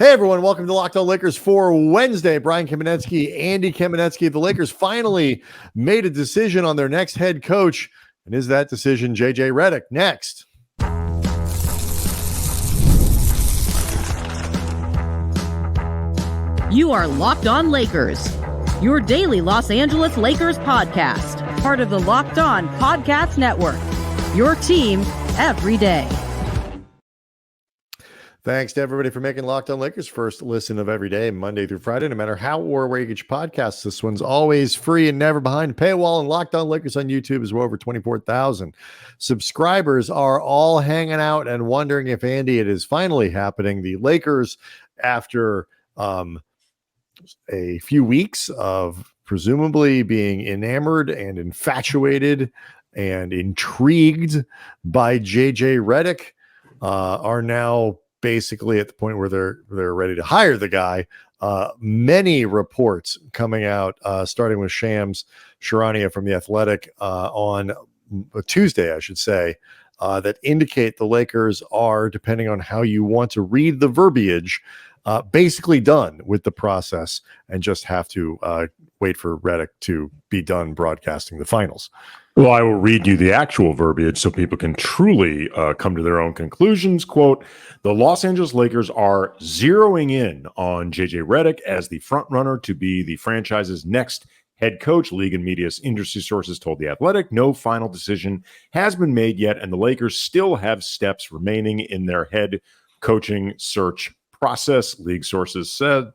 Hey everyone, welcome to Locked On Lakers for Wednesday. Brian Kamenetsky, Andy Kamenetsky. The Lakers finally made a decision on their next head coach. And is that decision JJ Redick? Next. You are Locked On Lakers, your daily Los Angeles Lakers podcast, part of the Locked On Podcast Network, your team every day. Thanks to everybody for making Locked On Lakers first listen of every day, Monday through Friday, no matter how or where you get your podcasts. This one's always free and never behind paywall. And Locked On Lakers on YouTube is over 24,000 subscribers are all hanging out and wondering if, Andy, it is finally happening. The Lakers, after a few weeks of presumably being enamored and infatuated and intrigued by JJ Redick, are now basically at the point where they're ready to hire the guy. Many reports coming out, starting with Charania from The Athletic on Tuesday, I should say, that indicate the Lakers are, depending on how you want to read the verbiage, basically done with the process and just have to wait for Redick to be done broadcasting the finals. Well, I will read you the actual verbiage so people can truly come to their own conclusions. Quote, the Los Angeles Lakers are zeroing in on JJ Redick as the front runner to be the franchise's next head coach. League and media industry sources told The Athletic. No final decision has been made yet, and the Lakers still have steps remaining in their head coaching search process, league sources said.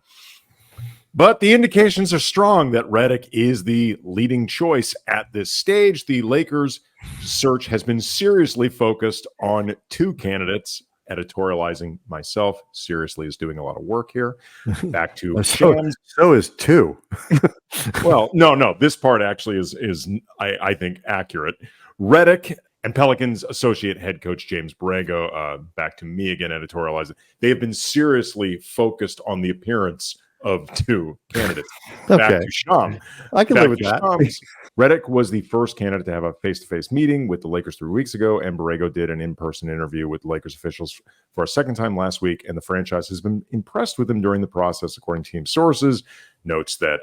But the indications are strong that Redick is the leading choice at this stage. The Lakers' search has been seriously focused on two candidates. Editorializing myself seriously is doing a lot of work here. Back to Shams. So is two. Well, no. This part actually is I think accurate. Redick and Pelicans associate head coach James Borrego. Back to me again. Editorializing. They have been seriously focused on the appearance of two candidates. Back to Shams. I can live with that. Shams. Redick was the first candidate to have a face-to-face meeting with the Lakers 3 weeks ago, and Borrego did an in-person interview with Lakers officials for a second time last week, and the franchise has been impressed with him during the process, according to team sources. Notes that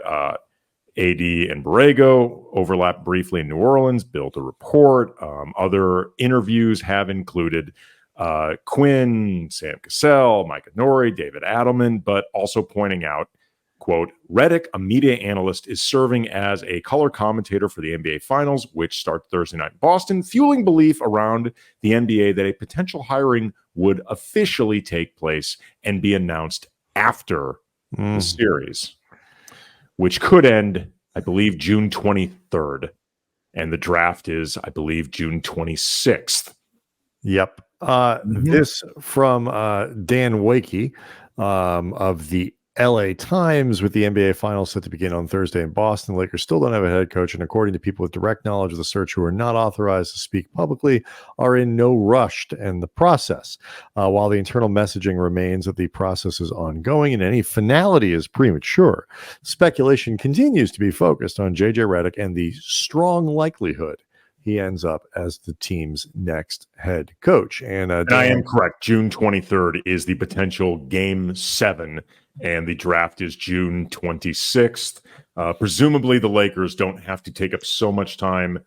AD and Borrego overlapped briefly in New Orleans, built a rapport. Other interviews have included Quinn, Sam Cassell, Micah Nori, David Adelman, but also pointing out, quote, Redick, a media analyst, is serving as a color commentator for the NBA Finals, which start Thursday night in Boston, fueling belief around the NBA that a potential hiring would officially take place and be announced after the series, which could end, I believe, June 23rd. And the draft is, I believe, June 26th. Yep. This from Dan Woike of the LA Times. With the NBA Finals set to begin on Thursday in Boston, the Lakers still don't have a head coach, and according to people with direct knowledge of the search who are not authorized to speak publicly, are in no rush to end the process. While the internal messaging remains that the process is ongoing and any finality is premature, speculation continues to be focused on JJ Redick and the strong likelihood he ends up as the team's next head coach. And I am correct. June 23rd is the potential Game 7, and the draft is June 26th. Presumably, the Lakers don't have to take up so much time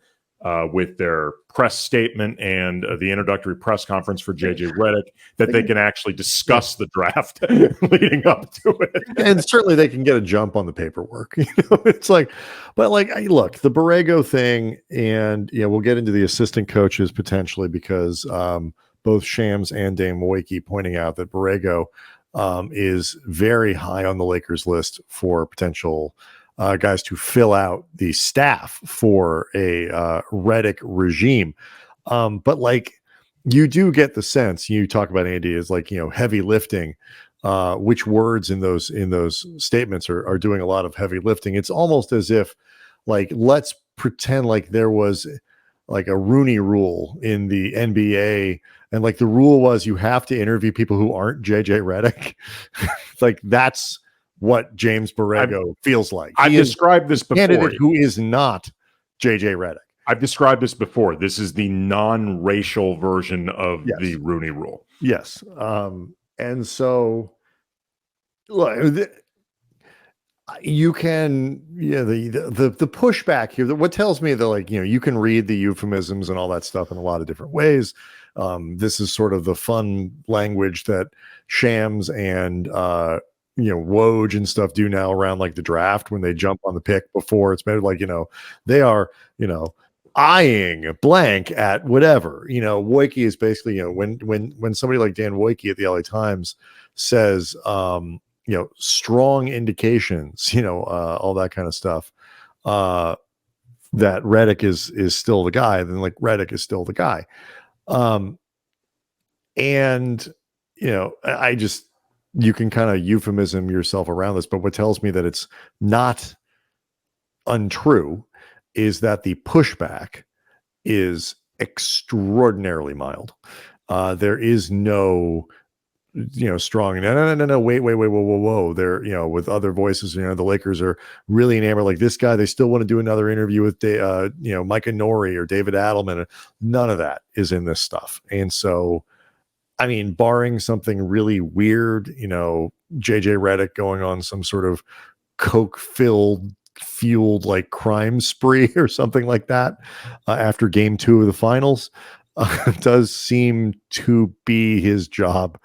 with their press statement and the introductory press conference for JJ Redick that they can actually discuss the draft leading up to it. And certainly they can get a jump on the paperwork. It's like, but like, look, the Borrego thing, and we'll get into the assistant coaches potentially because both Shams and Dan Woike pointing out that Borrego is very high on the Lakers list for potential guys to fill out the staff for a Redick regime. But like, you do get the sense, you talk about, Andy, is like, heavy lifting, which words in those statements are doing a lot of heavy lifting. It's almost as if, like, let's pretend like there was like a Rooney rule in the NBA, and like the rule was you have to interview people who aren't JJ Redick. Like, that's what James Borrego feels like. I've described this before. Candidate who is not JJ Redick. I've described this before. This is the non-racial version of the Rooney Rule. Yes. And so look, you can, the pushback here, what tells me that, like, you can read the euphemisms and all that stuff in a lot of different ways. This is sort of the fun language that Shams and Woj and stuff do now around like the draft, when they jump on the pick before it's made, like, they are, eyeing blank at whatever. Woike is basically, when somebody like Dan Woike at the LA Times says, strong indications, all that kind of stuff, that Redick is still the guy, then like Redick is still the guy. And, you can kind of euphemism yourself around this, but what tells me that it's not untrue is that the pushback is extraordinarily mild. There is no, strong, no, wait, whoa. They're, with other voices, the Lakers are really enamored, like, this guy, they still want to do another interview with, Micah Nori or David Adelman. None of that is in this stuff. And so, I mean, barring something really weird, JJ Redick going on some sort of coke fueled like crime spree or something like that after game 2 of the finals, does seem to be his job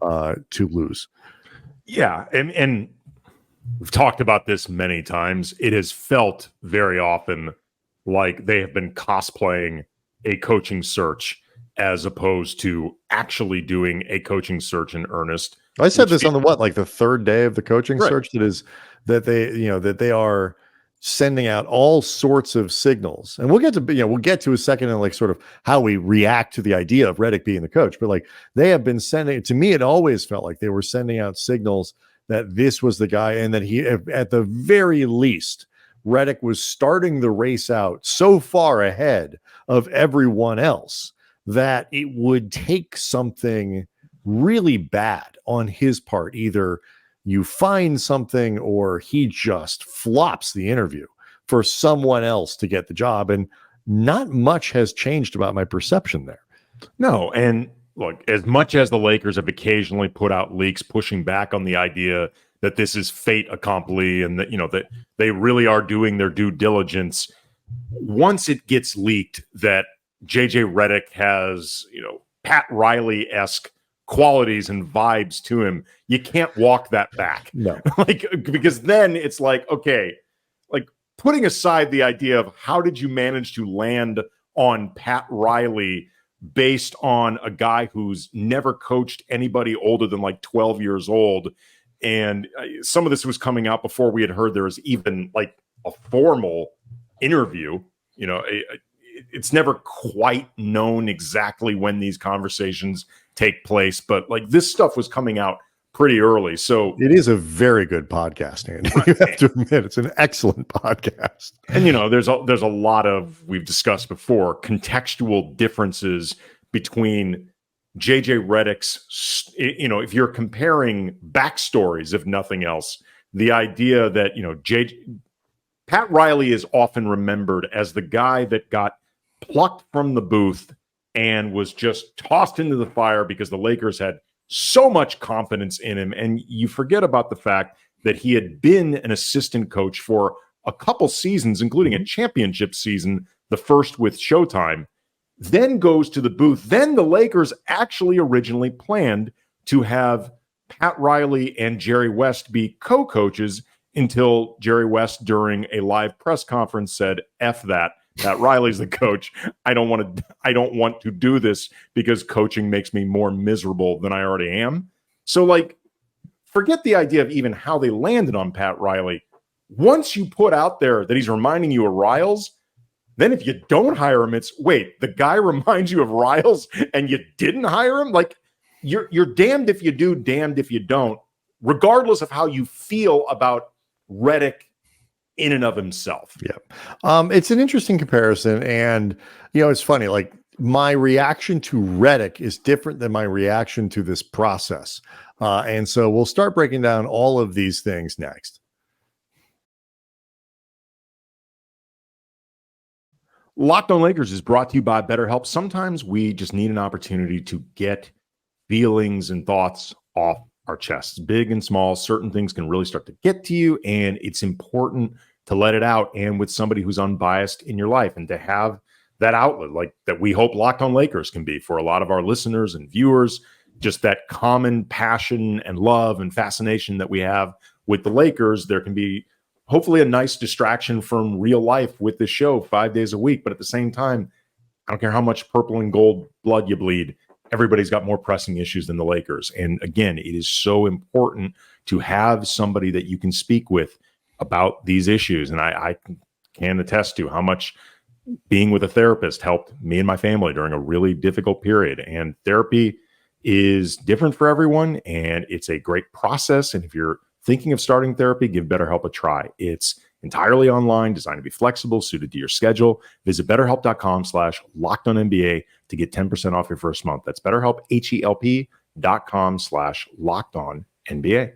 to lose. Yeah. And we've talked about this many times. It has felt very often like they have been cosplaying a coaching search as opposed to actually doing a coaching search in earnest. I said this on the third day of the coaching right. search, that they are sending out all sorts of signals. And we'll get to a second in like sort of how we react to the idea of Redick being the coach. But like, they have been sending, to me, it always felt like they were sending out signals that this was the guy, and that he, at the very least, Redick was starting the race out so far ahead of everyone else that it would take something really bad on his part. Either you find something or he just flops the interview for someone else to get the job. And not much has changed about my perception there. No. And look, as much as the Lakers have occasionally put out leaks pushing back on the idea that this is fait accompli and that, that they really are doing their due diligence, once it gets leaked that JJ Redick has, Pat Riley-esque qualities and vibes to him, you can't walk that back. No. Because then it's like, okay, like, putting aside the idea of how did you manage to land on Pat Riley based on a guy who's never coached anybody older than like 12 years old. And some of this was coming out before we had heard there was even like a formal interview. It's never quite known exactly when these conversations take place, but like, this stuff was coming out pretty early. So it is a very good podcast, Andy. You have to admit, it's an excellent podcast. And there's a lot of, we've discussed before, contextual differences between JJ Redick's, if you're comparing backstories, if nothing else, the idea that, Pat Riley is often remembered as the guy that got plucked from the booth and was just tossed into the fire because the Lakers had so much confidence in him. And you forget about the fact that he had been an assistant coach for a couple seasons, including a championship season, the first with Showtime, then goes to the booth. Then the Lakers actually originally planned to have Pat Riley and Jerry West be co-coaches until Jerry West, during a live press conference, said, F that. Pat Riley's the coach. I don't want to do this because coaching makes me more miserable than I already am. So, like, forget the idea of even how they landed on Pat Riley. Once you put out there that he's reminding you of Riles, then if you don't hire him, it's, wait, the guy reminds you of Riles and you didn't hire him? Like, you're damned if you do, damned if you don't, regardless of how you feel about Redick in and of himself. Yeah. It's an interesting comparison. And, it's funny, like, my reaction to Redick is different than my reaction to this process. And so we'll start breaking down all of these things next. Locked On Lakers is brought to you by BetterHelp. Sometimes we just need an opportunity to get feelings and thoughts off our chests, big and small. Certain things can really start to get to you, and it's important to let it out, and with somebody who's unbiased in your life, and to have that outlet like that we hope Locked On Lakers can be for a lot of our listeners and viewers, just that common passion and love and fascination that we have with the Lakers. There can be hopefully a nice distraction from real life with this show 5 days a week. But at the same time, I don't care how much purple and gold blood you bleed. Everybody's got more pressing issues than the Lakers. And again, it is so important to have somebody that you can speak with about these issues. And I can attest to how much being with a therapist helped me and my family during a really difficult period. And therapy is different for everyone, and it's a great process. And if you're thinking of starting therapy, give BetterHelp a try. It's entirely online, designed to be flexible, suited to your schedule. Visit BetterHelp.com/LockedOnNBA to get 10% off your first month. That's BetterHelp, HELP.com/LockedOnNBA.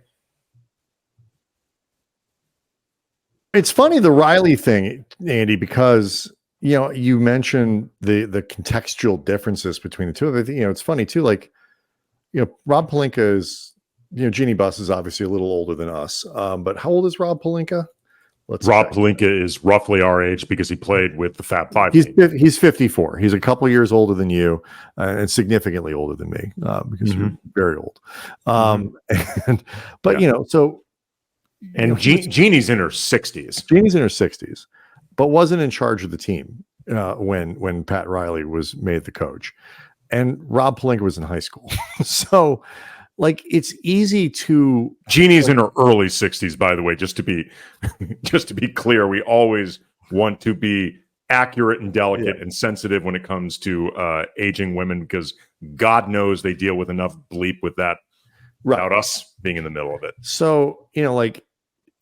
It's funny, the Riley thing, Andy, because you mentioned the contextual differences between the two of them. It's funny too. Like, Rob Pelinka is, Jeannie Buss is obviously a little older than us. But how old is Rob Pelinka? Rob Pelinka is roughly our age because he played with the Fab Five. He's 54. He's a couple years older than you, and significantly older than me because you're very old. Jeannie's in her 60s. Jeannie's in her 60s, but wasn't in charge of the team when Pat Riley was made the coach, and Rob Pelinka was in high school. So, like, it's easy to. Jeannie's in her early 60s, by the way. Just to be clear, we always want to be accurate and delicate and sensitive when it comes to aging women, because God knows they deal with enough bleep with that without us being in the middle of it. So,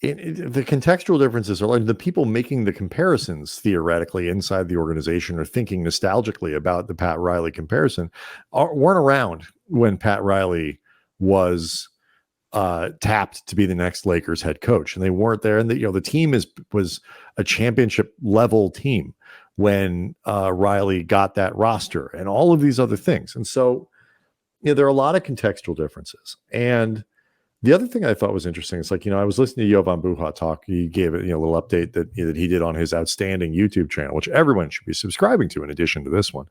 the contextual differences are like the people making the comparisons theoretically inside the organization or thinking nostalgically about the Pat Riley comparison weren't around when Pat Riley was tapped to be the next Lakers head coach, and they weren't there. And the team was a championship level team when Riley got that roster and all of these other things. And so, there are a lot of contextual differences. And the other thing I thought was interesting is, like, I was listening to Jovan Buha talk. He gave it, a little update that he did on his outstanding YouTube channel, which everyone should be subscribing to in addition to this one.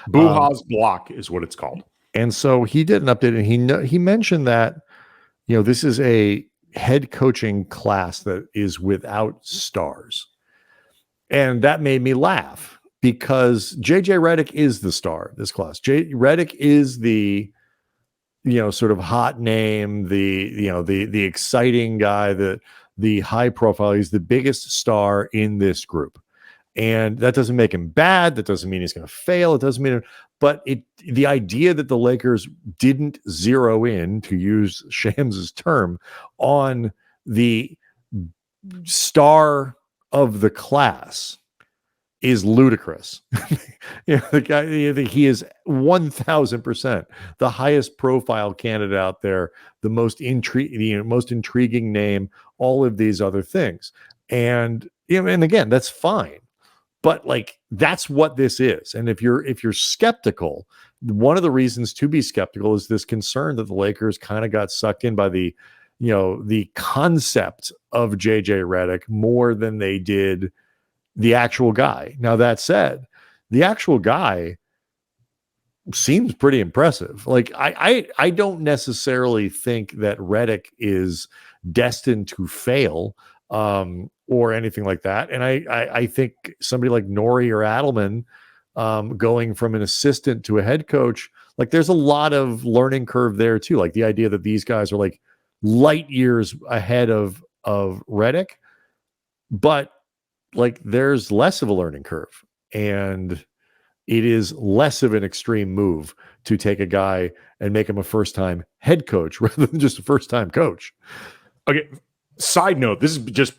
Buha's Block is what it's called. And so he did an update, and he mentioned that, this is a head coaching class that is without stars. And that made me laugh because JJ Redick is the star of this class. Redick is the sort of hot name, the exciting guy, the high profile. He's the biggest star in this group. And that doesn't make him bad. That doesn't mean he's going to fail. It doesn't mean but the idea that the Lakers didn't zero in, to use Shams's term, on the star of the class is ludicrous. The guy, he is 1000% the highest profile candidate out there, the most intriguing name, all of these other things. And and again, that's fine. But, like, that's what this is. And if you're skeptical, one of the reasons to be skeptical is this concern that the Lakers kind of got sucked in by the concept of JJ Redick more than they did the actual guy. Now, that said, the actual guy seems pretty impressive. Like, I don't necessarily think that Redick is destined to fail or anything like that. And I think somebody like Nori or Adelman going from an assistant to a head coach, like, there's a lot of learning curve there too. Like, the idea that these guys are like light years ahead of Redick, but, like, there's less of a learning curve, and it is less of an extreme move to take a guy and make him a first-time head coach rather than just a first-time coach. Okay. Side note, this has just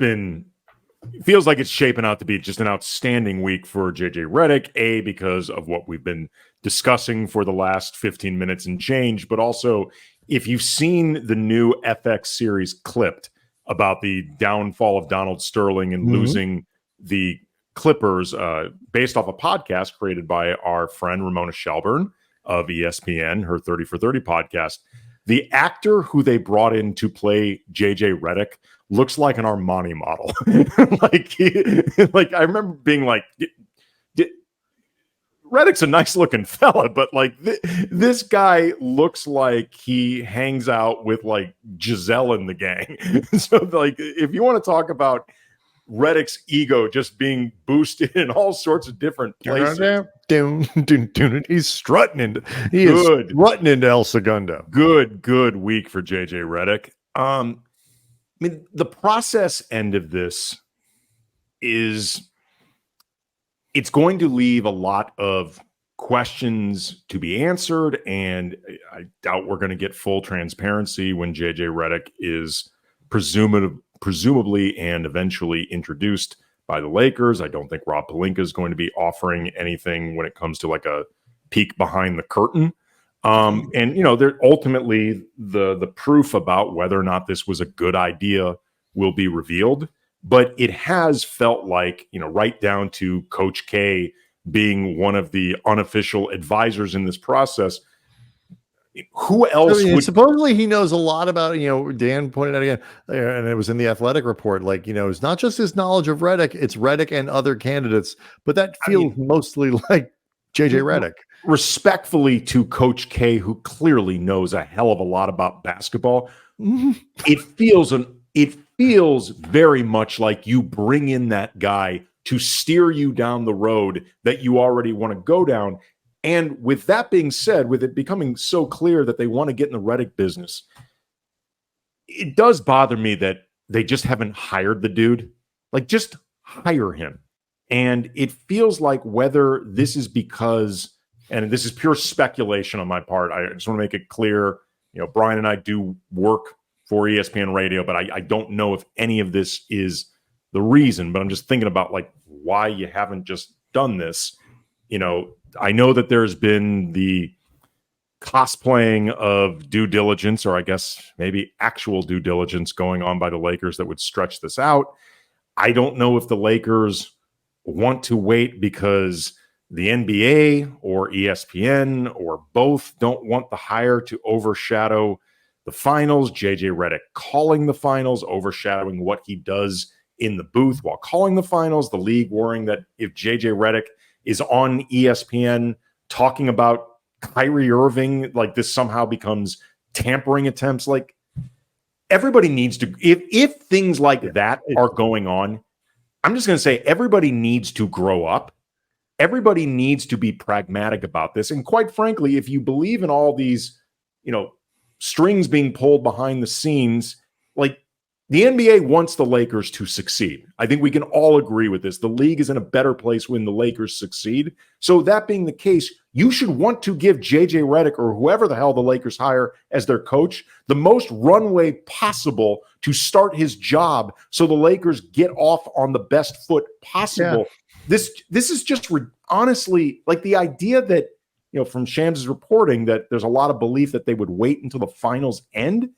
feels like it's shaping out to be just an outstanding week for JJ Redick, because of what we've been discussing for the last 15 minutes and change, but also if you've seen the new FX series Clipped about the downfall of Donald Sterling and losing the Clippers, based off a podcast created by our friend Ramona Shelburne of ESPN, her 30 for 30 podcast. the actor who they brought in to play JJ Redick looks like an Armani model. like I remember being like, Redick's a nice looking fella, but like this guy looks like he hangs out with like Giselle in the gang. So like, if you want to talk about Redick's ego just being boosted in all sorts of different places, he's strutting into El Segundo. Good week for JJ Redick. I mean, the process end of this is, it's going to leave a lot of questions to be answered, and I doubt we're going to get full transparency when JJ Redick is presumably and eventually introduced by the Lakers. I don't think Rob Pelinka is going to be offering anything when it comes to like a peek behind the curtain. And you know, there ultimately the proof about whether or not this was a good idea will be revealed. But it has felt like, you know, right down to Coach K being one of the unofficial advisors in this process. Who else would... Supposedly he knows a lot about, you know, Dan pointed out again, and it was in the Athletic report, like, you know, it's not just his knowledge of Redick, it's Redick and other candidates, but that feels mostly like JJ Redick. Respectfully to Coach K, who clearly knows a hell of a lot about basketball, it feels very much like you bring in that guy to steer you down the road that you already want to go down. And with that being said, with it becoming so clear that they want to get in the Redick business, it does bother me that they just haven't hired the dude. Like, just hire him. And it feels like whether this is because, and this is pure speculation on my part, I just want to make it clear, you know, Brian and I do work for ESPN Radio, but I don't know if any of this is the reason, but I'm just thinking about like why you haven't just done this. You know, I know that there's been the cosplaying of due diligence, or I guess maybe actual due diligence going on by the Lakers that would stretch this out. I don't know if the Lakers want to wait because the NBA or ESPN or both don't want the hire to overshadow the finals. JJ Redick calling the finals, overshadowing what he does in the booth while calling the finals. The league worrying that if JJ Redick is on ESPN talking about Kyrie Irving, like this somehow becomes tampering attempts. Like, everybody needs to, if things like that are going on, I'm just going to say everybody needs to grow up. Everybody needs to be pragmatic about this. And quite frankly, if you believe in all these, you know, strings being pulled behind the scenes, like, the NBA wants the Lakers to succeed. I think we can all agree with this. The league is in a better place when the Lakers succeed. So that being the case, you should want to give JJ Redick or whoever the hell the Lakers hire as their coach the most runway possible to start his job so the Lakers get off on the best foot possible. Yeah. This is just honestly, like, the idea that, you know, from Shams' reporting that there's a lot of belief that they would wait until the finals end.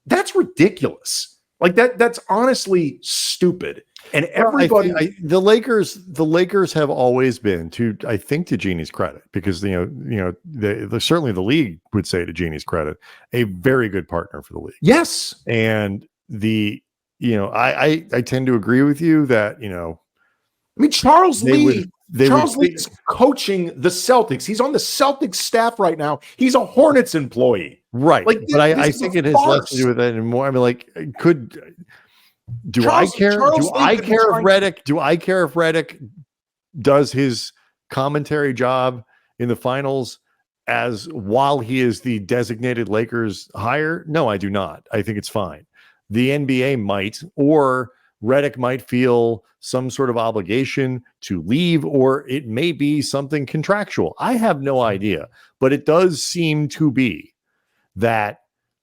That's ridiculous. Like, that's honestly stupid. And everybody, the Lakers have always been, to, I think, to Jeannie's credit, because certainly the league would say, to Jeannie's credit, a very good partner for the league. Yes, and I tend to agree with you that, you know, I mean, Charles Lee is coaching the Celtics. He's on the Celtics staff right now. He's a Hornets employee. Right. Like, but I think it has less to do with that and more. I mean, like, do I care if Redick does his commentary job in the finals as while he is the designated Lakers hire? No, I do not. I think it's fine. The NBA might, or Redick might feel some sort of obligation to leave, or it may be something contractual. I have no idea, but it does seem to be that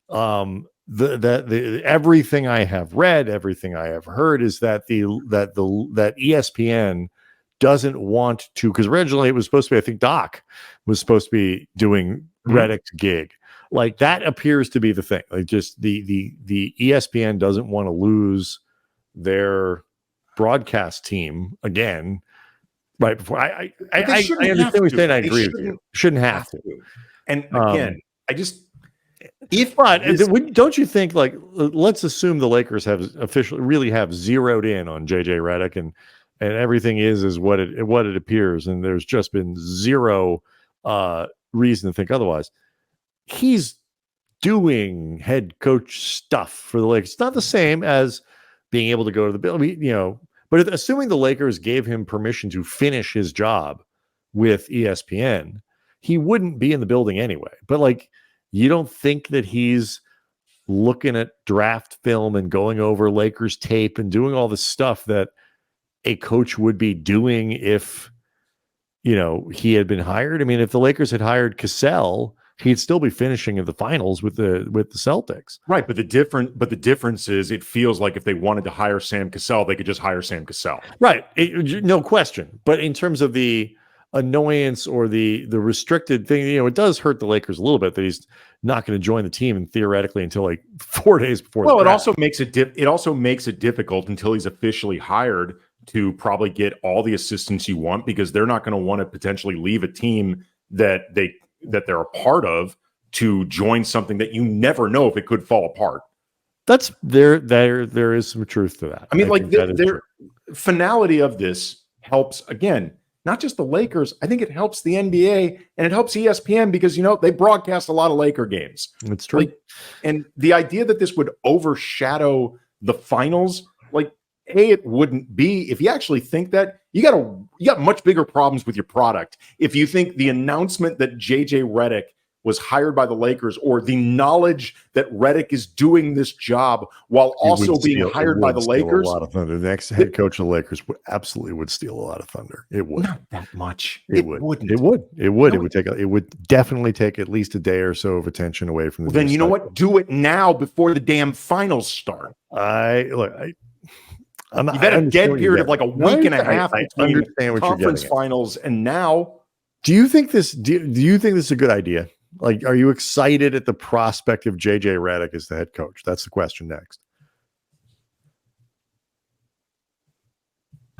the everything I have read, everything I have heard is that that ESPN doesn't want to, because originally it was supposed to be, I think Doc was supposed to be doing Redick's gig. Like, that appears to be the thing. Like, just the ESPN doesn't want to lose their broadcast team again right before. I understand what you're saying. I agree with you. Shouldn't have to. And again, Don't you think, like, let's assume the Lakers have officially really have zeroed in on JJ Redick and everything is what it appears, and there's just been zero reason to think otherwise. He's doing head coach stuff for the Lakers. It's not the same as being able to go to the building, but assuming the Lakers gave him permission to finish his job with ESPN, he wouldn't be in the building anyway. But like, you don't think that he's looking at draft film and going over Lakers tape and doing all the stuff that a coach would be doing if, he had been hired? I mean, if the Lakers had hired Cassell, he'd still be finishing in the finals with the Celtics. Right. But the difference is, it feels like if they wanted to hire Sam Cassell, they could just hire Sam Cassell. Right. No question. But in terms of the annoyance or the restricted thing, it does hurt the Lakers a little bit that he's not going to join the team and theoretically until like 4 days before. Well, it also makes it difficult until he's officially hired to probably get all the assistance you want, because they're not going to want to potentially leave a team that they're a part of to join something that you never know if it could fall apart. That's there is some truth to that. I mean, the finality of this helps, again, not just the Lakers. I think it helps the NBA and it helps ESPN because, they broadcast a lot of Laker games. It's true. And the idea that this would overshadow the finals, it wouldn't be. If you actually think that, you got much bigger problems with your product. If you think the announcement that JJ Redick was hired by the Lakers, or the knowledge that Redick is doing this job while also being hired by the Lakers, a lot of thunder. The next head coach of the Lakers would steal a lot of thunder. It would. Not that much. Wouldn't. It would. It would definitely take at least a day or so of attention away from the. Then you know what? Do it now before the damn finals start. You've had a dead period of like a week and a half between conference finals and now. Do you think this is a good idea? Like, are you excited at the prospect of JJ Redick as the head coach? That's the question next.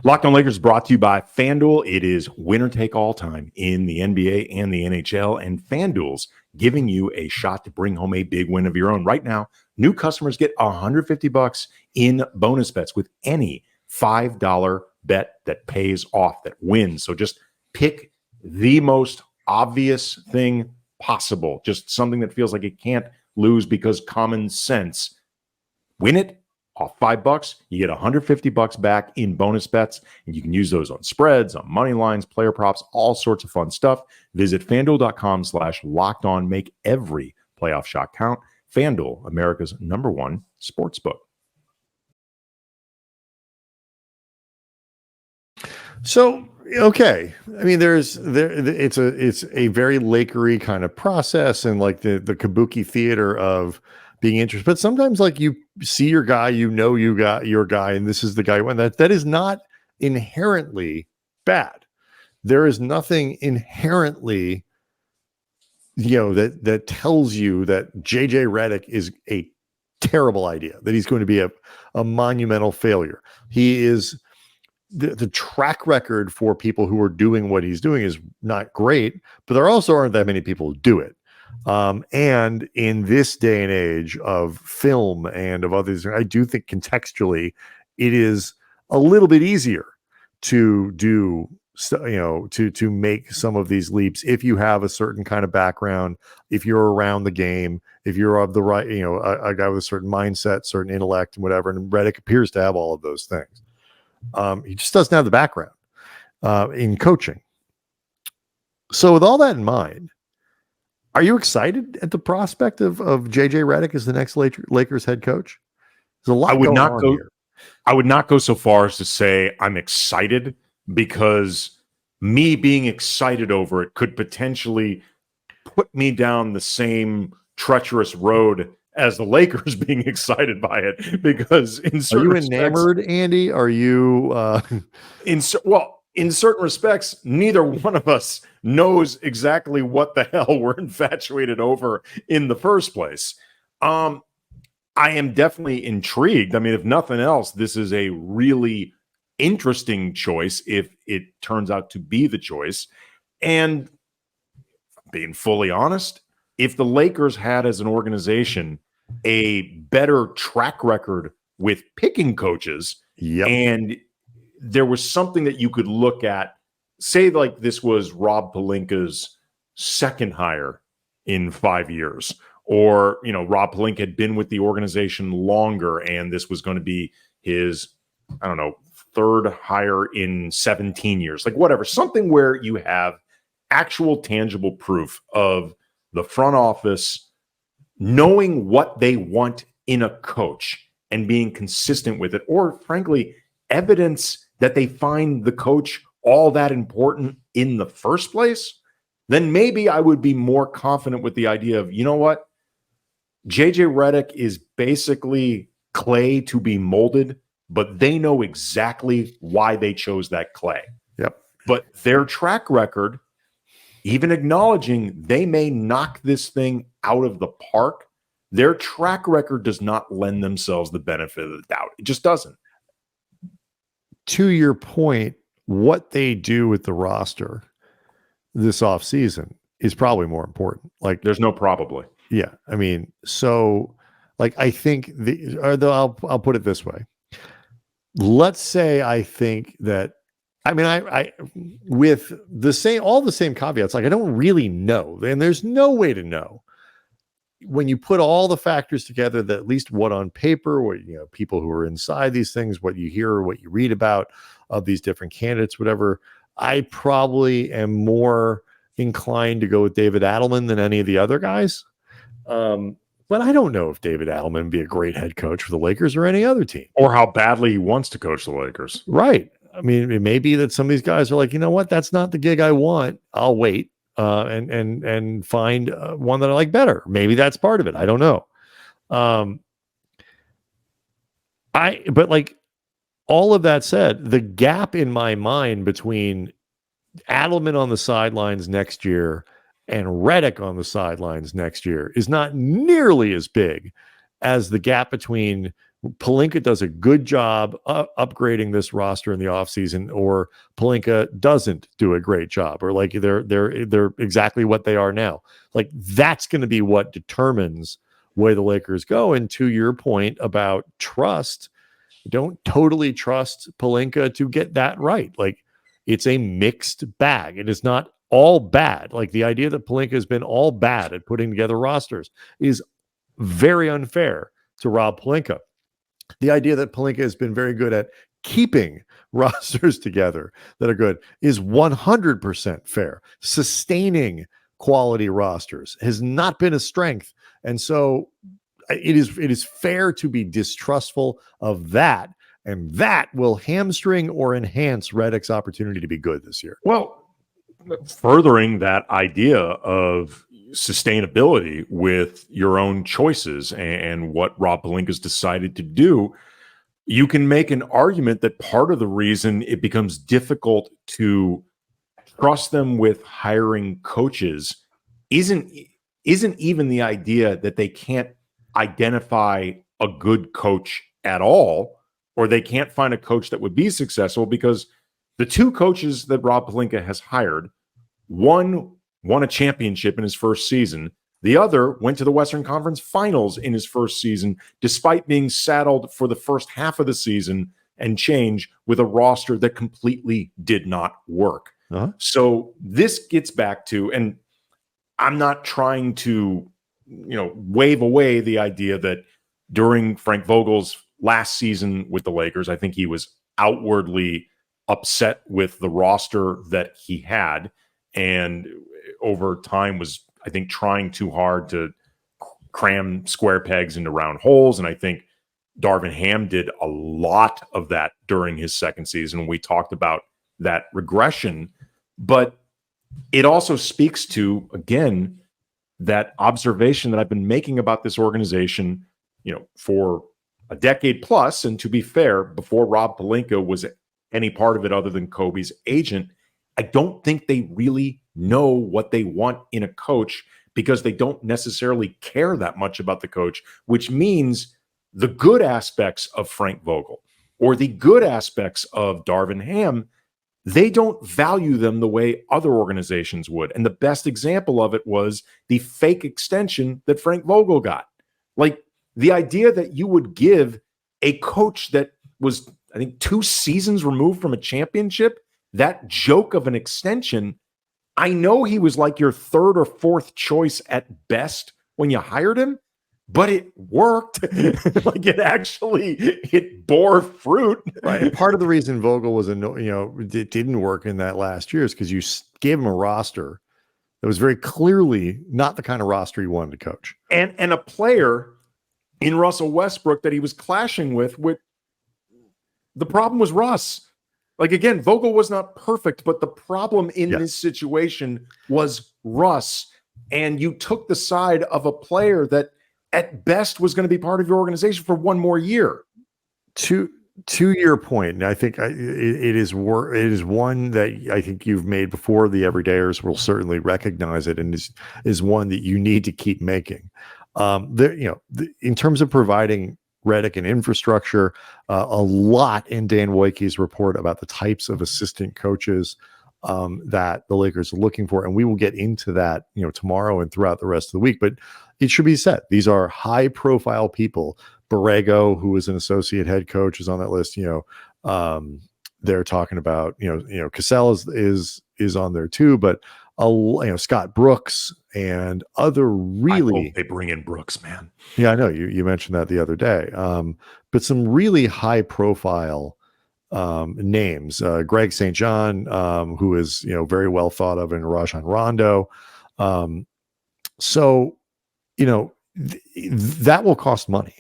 Locked On Lakers brought to you by FanDuel. It is winner take all time in the NBA and the NHL, and FanDuel's giving you a shot to bring home a big win of your own. Right now, new customers get $150 in bonus bets with any $5 bet that pays off, that wins. So just pick the most obvious thing possible, just something that feels like it can't lose because common sense. Win it off $5, you get $150 back in bonus bets, and you can use those on spreads, on money lines, player props, all sorts of fun stuff. Visit FanDuel.com/lockedon. Make every playoff shot count. FanDuel, America's #1 sportsbook. So, okay. I mean, it's a very Lakery kind of process, and like the kabuki theater of being interested. But sometimes, like, you see your guy, you got your guy, and this is the guy. And that is not inherently bad. There is nothing inherently, that tells you that JJ Redick is a terrible idea, that he's going to be a monumental failure. He is the track record for people who are doing what he's doing is not great, but there also aren't that many people who do it. And in this day and age of film and of others, I do think contextually it is a little bit easier to do, to make some of these leaps if you have a certain kind of background, if you're around the game, if you're of the right, a guy with a certain mindset, certain intellect, and whatever. And Redick appears to have all of those things. He just doesn't have the background in coaching. So with all that in mind, are you excited at the prospect of JJ Redick as the next Lakers head coach? There's a lot. I would not go so far as to say I'm excited, because me being excited over it could potentially put me down the same treacherous road as the Lakers being excited by it. Because in certain respects, enamored, Andy? Are you in certain respects, neither one of us knows exactly what the hell we're infatuated over in the first place. I am definitely intrigued. I mean, if nothing else, this is a really interesting choice if it turns out to be the choice. And being fully honest, if the Lakers had as an organization a better track record with picking coaches, and there was something that you could look at, say like this was Rob Pelinka's second hire in 5 years, or, you know, Rob Pelinka had been with the organization longer and this was going to be his, I don't know, third hire in 17 years, like whatever, something where you have actual tangible proof of the front office knowing what they want in a coach and being consistent with it, or frankly, evidence that they find the coach all that important in the first place, then maybe I would be more confident with the idea of, you know what, JJ Redick is basically clay to be molded, but they know exactly why they chose that clay. Yep. But their track record, even acknowledging they may knock this thing out of the park, their track record does not lend themselves the benefit of the doubt. It just doesn't. To your point, what they do with the roster this offseason is probably more important. Like, there's no probably. Yeah. I mean, so like, I think I'll put it this way. Let's say I think that, I mean, I with all the same caveats, like I don't really know, and there's no way to know when you put all the factors together, that at least what on paper, what, you know, people who are inside these things, what you hear, what you read about of these different candidates, whatever, I probably am more inclined to go with David Adelman than any of the other guys. But I don't know if David Adelman would be a great head coach for the Lakers or any other team, or how badly he wants to coach the Lakers. Right. I mean, it may be that some of these guys are like, you know what, that's not the gig I want. I'll wait and find one that I like better. Maybe that's part of it. I don't know. But like all of that said, the gap in my mind between Adelman on the sidelines next year and Redick on the sidelines next year is not nearly as big as the gap between Pelinka does a good job upgrading this roster in the offseason, or Pelinka doesn't do a great job, or like they're exactly what they are now. Like that's going to be what determines where the Lakers go. And to your point about trust, don't totally trust Pelinka to get that right. Like it's a mixed bag. It is not all bad. Like the idea that Pelinka has been all bad at putting together rosters is very unfair to Rob Pelinka. The idea that Pelinka has been very good at keeping rosters together that are good is 100% fair. Sustaining quality rosters has not been a strength. And so it is fair to be distrustful of that. And that will hamstring or enhance Redick's opportunity to be good this year. Well, furthering that idea of sustainability with your own choices and what Rob Pelinka's decided to do, you can make an argument that part of the reason it becomes difficult to trust them with hiring coaches isn't even the idea that they can't identify a good coach at all, or they can't find a coach that would be successful, because the two coaches that Rob Pelinka has hired, one won a championship in his first season. The other went to the Western Conference Finals in his first season, despite being saddled for the first half of the season and change with a roster that completely did not work. So this gets back to, and I'm not trying to, wave away the idea that during Frank Vogel's last season with the Lakers, I think he was outwardly upset with the roster that he had, and over time was, I think, trying too hard to cram square pegs into round holes. And I think Darvin Ham did a lot of that during his second season. We talked about that regression, but it also speaks to, again, that observation that I've been making about this organization, for a decade plus. And to be fair, before Rob Pelinka was any part of it other than Kobe's agent, I don't think they really know what they want in a coach, because they don't necessarily care that much about the coach, which means the good aspects of Frank Vogel or the good aspects of Darvin Ham, they don't value them the way other organizations would. And the best example of it was the fake extension that Frank Vogel got. Like, the idea that you would give a coach that was, I think, 2 seasons removed from a championship, that joke of an extension. I know he was like your 3rd or 4th choice at best when you hired him, but it worked. Like, it bore fruit. Right. And part of the reason Vogel was, it didn't work in that last year is because you gave him a roster that was very clearly not the kind of roster he wanted to coach. And a player in Russell Westbrook that he was clashing with. The problem was Russ. Like, again, Vogel was not perfect, but the problem in this situation was Russ. And you took the side of a player that at best was going to be part of your organization for 1 more year. To your point, I think it is one that I think you've made before. The everydayers will certainly recognize it, and is one that you need to keep making. In terms of providing Redick and infrastructure, a lot in Dan Woike's report about the types of assistant coaches that the Lakers are looking for, and we will get into that tomorrow and throughout the rest of the week. But it should be said, these are high-profile people. Borrego, who is an associate head coach, is on that list. They're talking about Cassell is on there too, but Scott Brooks and other really. I hope they bring in Brooks, man. Yeah, I know you mentioned that the other day. But some really high profile names. Greg St. John, who is very well thought of, and Rajon Rondo. That will cost money.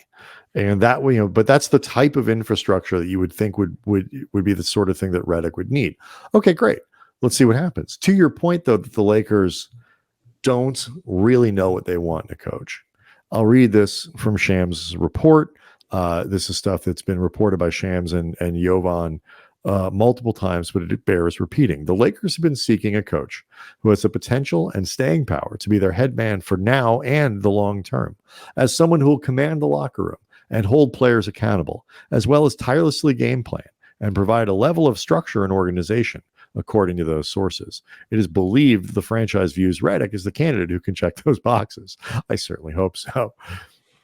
And that way, but that's the type of infrastructure that you would think would be the sort of thing that Redick would need. Okay, great. Let's see what happens. To your point, though, that the Lakers don't really know what they want in a coach. I'll read this from Shams' report. This is stuff that's been reported by Shams and Jovan multiple times, but it bears repeating. The Lakers have been seeking a coach who has the potential and staying power to be their head man for now and the long term, as someone who will command the locker room and hold players accountable, as well as tirelessly game plan and provide a level of structure and organization, according to those sources. It is believed the franchise views Redick as the candidate who can check those boxes. I certainly hope so.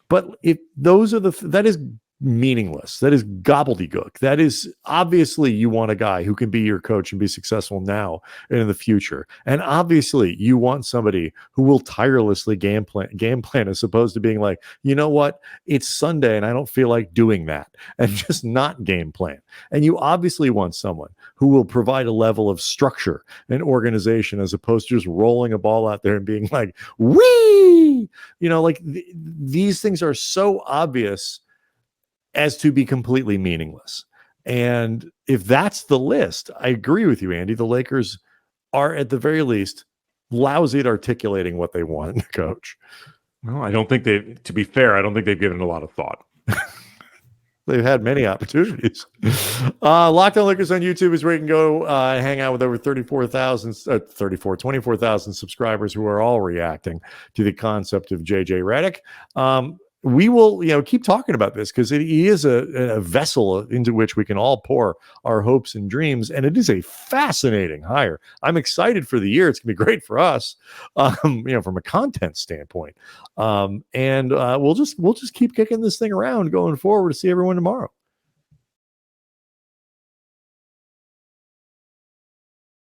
But if those are that is meaningless. That is gobbledygook. That is obviously you want a guy who can be your coach and be successful now and in the future. And obviously you want somebody who will tirelessly game plan as opposed to being like, you know what, it's Sunday and I don't feel like doing that, and just not game plan. And you obviously want someone who will provide a level of structure and organization as opposed to just rolling a ball out there and being like, wee, these things are so obvious as to be completely meaningless. And if that's the list, I agree with you, Andy. The Lakers are at the very least lousy at articulating what they want in a coach. Well, to be fair, I don't think they've given it a lot of thought. They've had many opportunities. Locked On Lakers on YouTube is where you can go hang out with over 24,000 subscribers who are all reacting to the concept of JJ Redick. We will, keep talking about this because he is a vessel into which we can all pour our hopes and dreams, and it is a fascinating hire. I'm excited for the year. It's gonna be great for us, from a content standpoint. And we'll just keep kicking this thing around going forward to see everyone tomorrow.